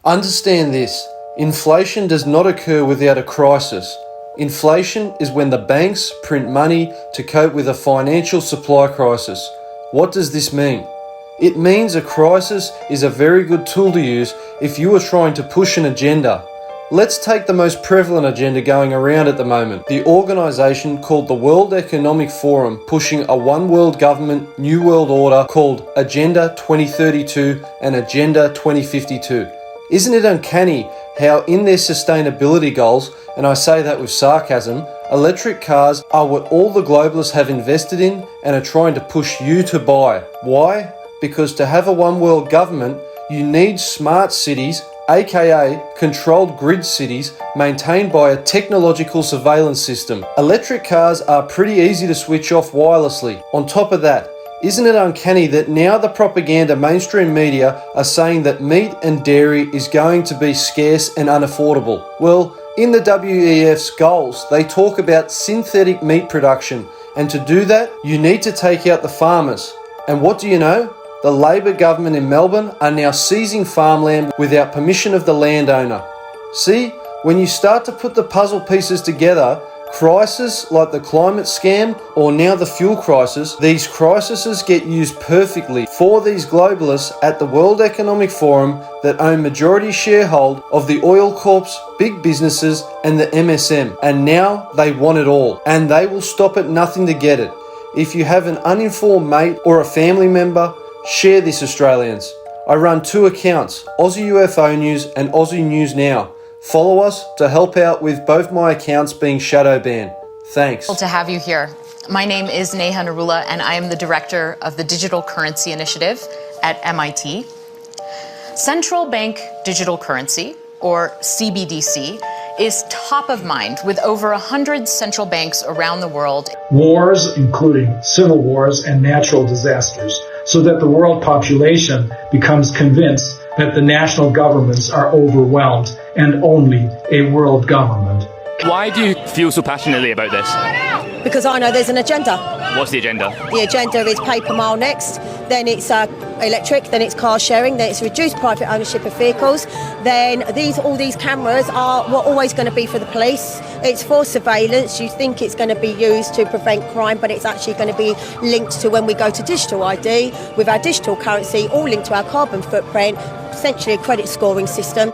Understand this, inflation does not occur without a crisis. Inflation is when the banks print money to cope with a financial supply crisis. What does this mean? It means a crisis is a very good tool to use if you are trying to push an agenda. Let's take the most prevalent agenda going around at the moment, the organisation called the World Economic Forum pushing a one world government, new world order called Agenda 2032 and Agenda 2052. Isn't it uncanny how in their sustainability goals, and I say that with sarcasm, electric cars are what all the globalists have invested in and are trying to push you to buy. Why? Because to have a one world government, you need smart cities, aka controlled grid cities, maintained by a technological surveillance system. Electric cars are pretty easy to switch off wirelessly. On top of that, isn't it uncanny that now the propaganda mainstream media are saying that meat and dairy is going to be scarce and unaffordable? Well, in the WEF's goals, they talk about synthetic meat production, and to do that, you need to take out the farmers. And what do you know? The Labor government in Melbourne are now seizing farmland without permission of the landowner. See, when you start to put the puzzle pieces together, crises like the climate scam or now the fuel crisis, these crises get used perfectly for these globalists at the World Economic Forum that own majority sharehold of the oil corps, big businesses and the MSM. And now they want it all, and they will stop at nothing to get it. If you have an uninformed mate or a family member, share this, Australians. I run two accounts, Aussie UFO News and Aussie News Now. Follow us to help out with both my accounts being shadow banned. Thanks. To have you here. My name is Neha Narula and I am the director of the Digital Currency Initiative at MIT. Central Bank Digital Currency, or CBDC, is top of mind with over 100 central banks around the world. Wars, including civil wars and natural disasters, so that the world population becomes convinced that the national governments are overwhelmed and only a world government. Why do you feel so passionately about this? Because I know there's an agenda. What's the agenda? The agenda is paper mile next, then it's electric, then it's car sharing, then it's reduced private ownership of vehicles, then all these cameras are always going to be for the police. It's for surveillance. You think it's going to be used to prevent crime, but it's actually going to be linked to when we go to digital ID with our digital currency, all linked to our carbon footprint, essentially a credit scoring system.